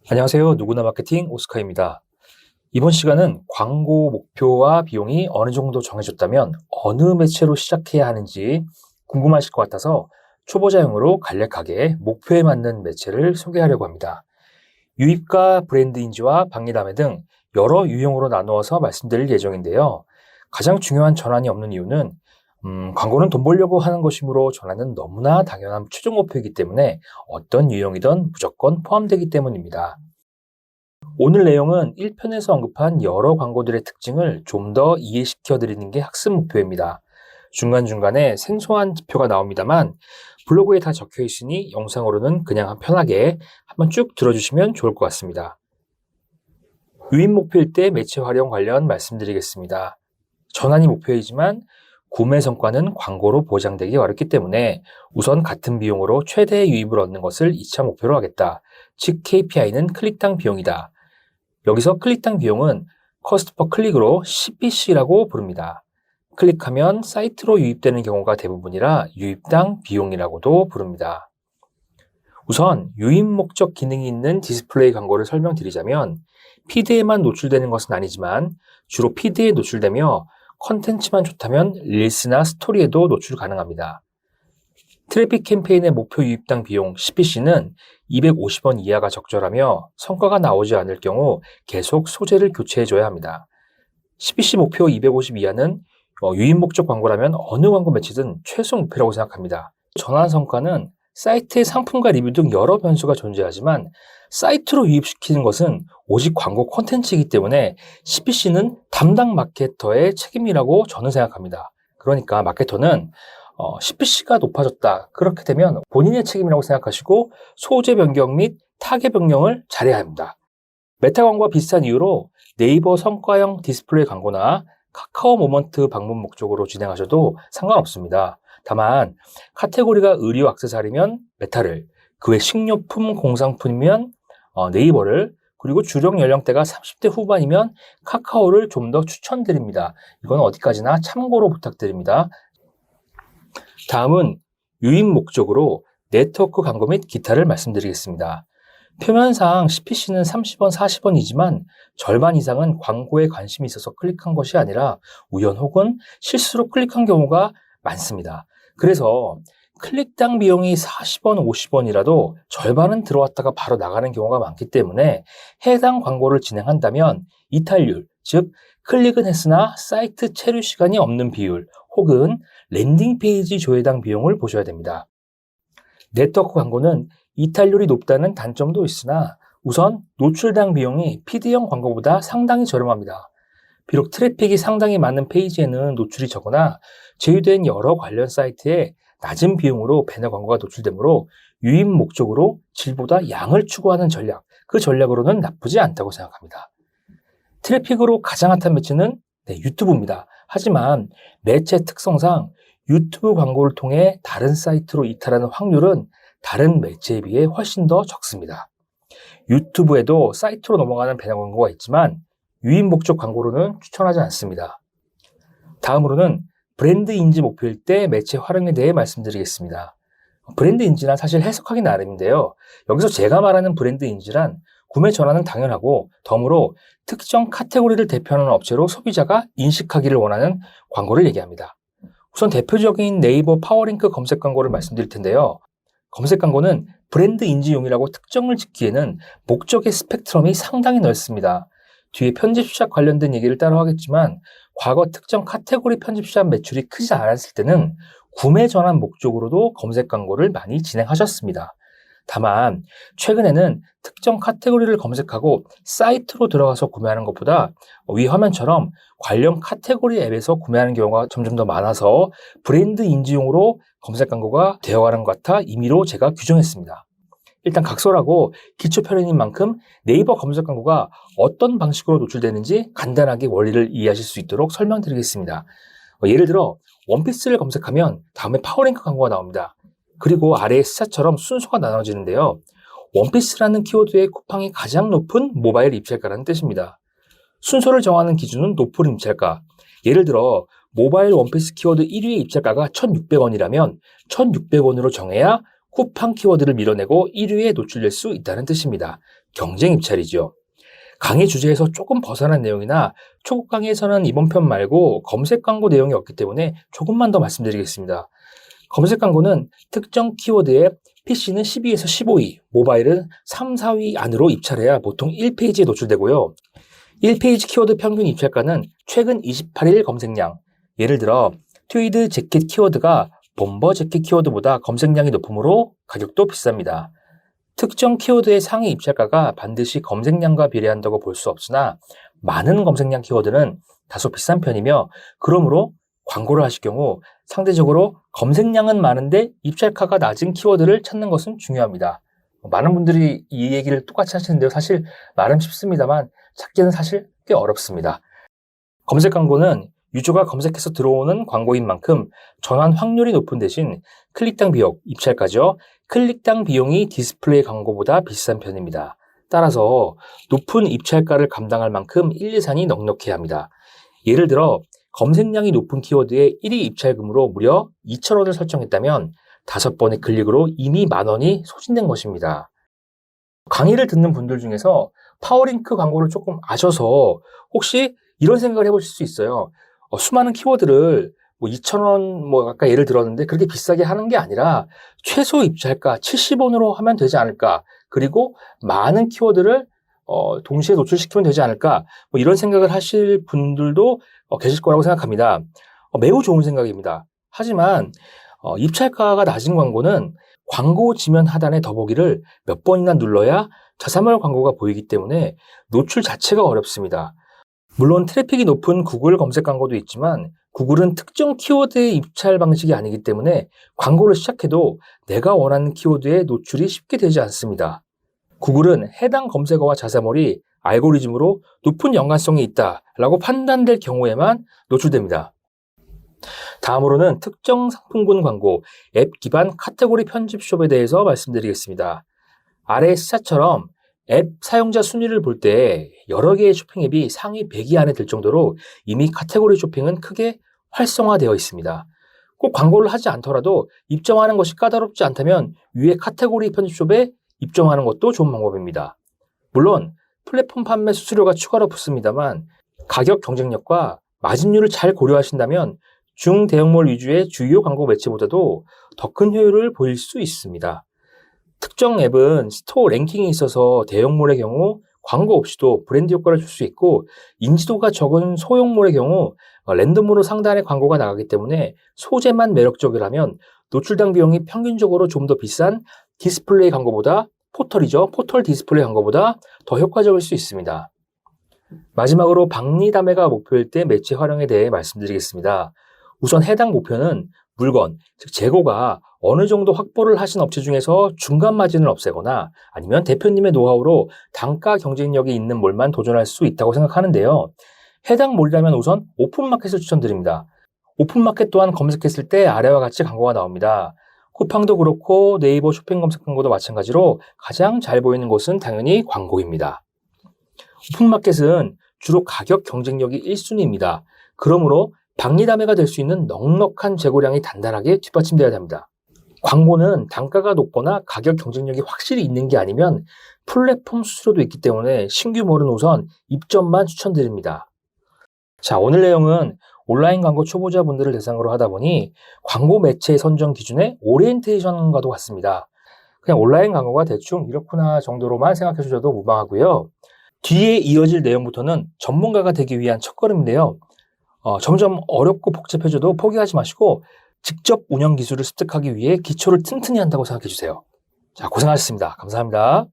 안녕하세요. 누구나 마케팅 오스카입니다. 이번 시간은 광고 목표와 비용이 어느 정도 정해졌다면 어느 매체로 시작해야 하는지 궁금하실 것 같아서 초보자용으로 간략하게 목표에 맞는 매체를 소개하려고 합니다. 유입과 브랜드 인지와 박리담회 등 여러 유형으로 나누어서 말씀드릴 예정인데요. 가장 중요한 전환이 없는 이유는 광고는 돈 벌려고 하는 것이므로 전환은 너무나 당연한 최종 목표이기 때문에 어떤 유형이든 무조건 포함되기 때문입니다. 오늘 내용은 1편에서 언급한 여러 광고들의 특징을 좀 더 이해시켜 드리는 게 학습 목표입니다. 중간중간에 생소한 지표가 나옵니다만 블로그에 다 적혀 있으니 영상으로는 그냥 편하게 한번 쭉 들어주시면 좋을 것 같습니다. 유입 목표일 때 매체 활용 관련 말씀드리겠습니다. 전환이 목표이지만 구매 성과는 광고로 보장되기 어렵기 때문에 우선 같은 비용으로 최대의 유입을 얻는 것을 2차 목표로 하겠다. 즉 KPI는 클릭당 비용이다. 여기서 클릭당 비용은 cost per 클릭으로 CPC라고 부릅니다. 클릭하면 사이트로 유입되는 경우가 대부분이라 유입당 비용이라고도 부릅니다. 우선 유입 목적 기능이 있는 디스플레이 광고를 설명드리자면 피드에만 노출되는 것은 아니지만 주로 피드에 노출되며 컨텐츠만 좋다면 릴스나 스토리에도 노출 가능합니다. 트래픽 캠페인의 목표 유입당 비용 CPC는 250원 이하가 적절하며 성과가 나오지 않을 경우 계속 소재를 교체해줘야 합니다. CPC 목표 250 이하는 유입 목적 광고라면 어느 광고 매체든 최소 목표라고 생각합니다. 전환 성과는 사이트의 상품과 리뷰 등 여러 변수가 존재하지만 사이트로 유입시키는 것은 오직 광고 콘텐츠이기 때문에 CPC는 담당 마케터의 책임이라고 저는 생각합니다. 그러니까 마케터는 CPC가 높아졌다. 그렇게 되면 본인의 책임이라고 생각하시고 소재 변경 및 타겟 변경을 잘해야 합니다. 메타 광고와 비슷한 이유로 네이버 성과형 디스플레이 광고나 카카오 모먼트 방문 목적으로 진행하셔도 상관없습니다. 다만 카테고리가 의류 액세서리면 메타를, 그 외 식료품 공산품이면 네이버를, 그리고 주력 연령대가 30대 후반이면 카카오를 좀 더 추천드립니다. 이건 어디까지나 참고로 부탁드립니다. 다음은 유입 목적으로 네트워크 광고 및 기타를 말씀드리겠습니다. 표면상 CPC는 30원, 40원이지만 절반 이상은 광고에 관심이 있어서 클릭한 것이 아니라 우연 혹은 실수로 클릭한 경우가 많습니다. 그래서 클릭당 비용이 40원, 50원이라도 절반은 들어왔다가 바로 나가는 경우가 많기 때문에 해당 광고를 진행한다면 이탈률, 즉 클릭은 했으나 사이트 체류 시간이 없는 비율 혹은 랜딩 페이지 조회당 비용을 보셔야 됩니다. 네트워크 광고는 이탈률이 높다는 단점도 있으나 우선 노출당 비용이 PD형 광고보다 상당히 저렴합니다. 비록 트래픽이 상당히 많은 페이지에는 노출이 적으나 제휴된 여러 관련 사이트에 낮은 비용으로 배너 광고가 노출되므로 유입 목적으로 질보다 양을 추구하는 전략, 그 전략으로는 나쁘지 않다고 생각합니다. 트래픽으로 가장 핫한 매체는 유튜브입니다. 하지만 매체 특성상 유튜브 광고를 통해 다른 사이트로 이탈하는 확률은 다른 매체에 비해 훨씬 더 적습니다. 유튜브에도 사이트로 넘어가는 배너 광고가 있지만 유입 목적 광고로는 추천하지 않습니다. 다음으로는 브랜드 인지 목표일 때 매체 활용에 대해 말씀드리겠습니다. 브랜드 인지란 사실 해석하기 나름인데요. 여기서 제가 말하는 브랜드 인지란 구매 전환은 당연하고 덤으로 특정 카테고리를 대표하는 업체로 소비자가 인식하기를 원하는 광고를 얘기합니다. 우선 대표적인 네이버 파워링크 검색 광고를 말씀드릴 텐데요. 검색 광고는 브랜드 인지용이라고 특정을 짓기에는 목적의 스펙트럼이 상당히 넓습니다. 뒤에 편집샵 관련된 얘기를 따로 하겠지만 과거 특정 카테고리 편집샵 매출이 크지 않았을 때는 구매 전환 목적으로도 검색 광고를 많이 진행하셨습니다. 다만 최근에는 특정 카테고리를 검색하고 사이트로 들어가서 구매하는 것보다 위 화면처럼 관련 카테고리 앱에서 구매하는 경우가 점점 더 많아서 브랜드 인지용으로 검색 광고가 되어가는 것 같아 임의로 제가 규정했습니다. 일단 각설하고 기초 표현인 만큼 네이버 검색 광고가 어떤 방식으로 노출되는지 간단하게 원리를 이해하실 수 있도록 설명드리겠습니다. 예를 들어 원피스를 검색하면 다음에 파워링크 광고가 나옵니다. 그리고 아래에 스샷처럼 순서가 나눠지는데요. 원피스라는 키워드의 쿠팡이 가장 높은 모바일 입찰가라는 뜻입니다. 순서를 정하는 기준은 높은 입찰가. 예를 들어 모바일 원피스 키워드 1위의 입찰가가 1,600원이라면 1,600원으로 정해야 쿠팡 키워드를 밀어내고 1위에 노출될 수 있다는 뜻입니다. 경쟁 입찰이죠. 강의 주제에서 조금 벗어난 내용이나 초급 강의에서는 이번 편 말고 검색 광고 내용이 없기 때문에 조금만 더 말씀드리겠습니다. 검색 광고는 특정 키워드에 PC는 12에서 15위, 모바일은 3, 4위 안으로 입찰해야 보통 1페이지에 노출되고요. 1페이지 키워드 평균 입찰가는 최근 28일 검색량, 예를 들어 트위드 재킷 키워드가 bomber 재킷 키워드보다 검색량이 높으므로 가격도 비쌉니다. 특정 키워드의 상위 입찰가가 반드시 검색량과 비례한다고 볼 수 없으나 많은 검색량 키워드는 다소 비싼 편이며 그러므로 광고를 하실 경우 상대적으로 검색량은 많은데 입찰가가 낮은 키워드를 찾는 것은 중요합니다. 많은 분들이 이 얘기를 똑같이 하시는데요. 사실 말은 쉽습니다만 찾기는 사실 꽤 어렵습니다. 검색 광고는 유저가 검색해서 들어오는 광고인 만큼 전환 확률이 높은 대신 클릭당 비용, 입찰가죠. 클릭당 비용이 디스플레이 광고보다 비싼 편입니다. 따라서 높은 입찰가를 감당할 만큼 1, 2산이 넉넉해야 합니다. 예를 들어 검색량이 높은 키워드의 1위 입찰금으로 무려 2,000원을 설정했다면 5번의 클릭으로 이미 10,000원이 소진된 것입니다. 강의를 듣는 분들 중에서 파워링크 광고를 조금 아셔서 혹시 이런 생각을 해보실 수 있어요. 수많은 키워드를 2,000원 아까 예를 들었는데 그렇게 비싸게 하는 게 아니라 최소 입찰가 70원으로 하면 되지 않을까. 그리고 많은 키워드를 동시에 노출시키면 되지 않을까. 이런 생각을 하실 분들도 계실 거라고 생각합니다. 매우 좋은 생각입니다. 하지만 입찰가가 낮은 광고는 광고 지면 하단의 더보기를 몇 번이나 눌러야 자사몰 광고가 보이기 때문에 노출 자체가 어렵습니다. 물론 트래픽이 높은 구글 검색 광고도 있지만 구글은 특정 키워드의 입찰 방식이 아니기 때문에 광고를 시작해도 내가 원하는 키워드의 노출이 쉽게 되지 않습니다. 구글은 해당 검색어와 자사몰이 알고리즘으로 높은 연관성이 있다라고 판단될 경우에만 노출됩니다. 다음으로는 특정 상품군 광고, 앱 기반 카테고리 편집숍에 대해서 말씀드리겠습니다. 아래 S차처럼 앱 사용자 순위를 볼 때 여러 개의 쇼핑 앱이 상위 100위 안에 들 정도로 이미 카테고리 쇼핑은 크게 활성화되어 있습니다. 꼭 광고를 하지 않더라도 입점하는 것이 까다롭지 않다면 위에 카테고리 편집숍에 입점하는 것도 좋은 방법입니다. 물론 플랫폼 판매 수수료가 추가로 붙습니다만 가격 경쟁력과 마진율을 잘 고려하신다면 중대형몰 위주의 주요 광고 매체보다도 더 큰 효율을 보일 수 있습니다. 특정 앱은 스토어 랭킹이 있어서 대형몰의 경우 광고 없이도 브랜드 효과를 줄 수 있고 인지도가 적은 소형몰의 경우 랜덤으로 상단에 광고가 나가기 때문에 소재만 매력적이라면 노출당 비용이 평균적으로 좀 더 비싼 디스플레이 광고보다 포털 디스플레이 광고보다 더 효과적일 수 있습니다. 마지막으로 박리담회가 목표일 때 매체 활용에 대해 말씀드리겠습니다. 우선 해당 목표는 물건, 즉 재고가 어느 정도 확보를 하신 업체 중에서 중간 마진을 없애거나 아니면 대표님의 노하우로 단가 경쟁력이 있는 몰만 도전할 수 있다고 생각하는데요. 해당 몰이라면 우선 오픈마켓을 추천드립니다. 오픈마켓 또한 검색했을 때 아래와 같이 광고가 나옵니다. 쿠팡도 그렇고 네이버 쇼핑 검색 광고도 마찬가지로 가장 잘 보이는 곳은 당연히 광고입니다. 오픈마켓은 주로 가격 경쟁력이 1순위입니다. 그러므로 박리담회가 될 수 있는 넉넉한 재고량이 단단하게 뒷받침되어야 합니다. 광고는 단가가 높거나 가격 경쟁력이 확실히 있는 게 아니면 플랫폼 수수료도 있기 때문에 신규 몰은 우선 입점만 추천드립니다. 자, 오늘 내용은 온라인 광고 초보자분들을 대상으로 하다 보니 광고 매체 선정 기준의 오리엔테이션과도 같습니다. 그냥 온라인 광고가 대충 이렇구나 정도로만 생각해 주셔도 무방하고요. 뒤에 이어질 내용부터는 전문가가 되기 위한 첫걸음인데요. 점점 어렵고 복잡해져도 포기하지 마시고 직접 운영 기술을 습득하기 위해 기초를 튼튼히 한다고 생각해 주세요. 자, 고생하셨습니다. 감사합니다.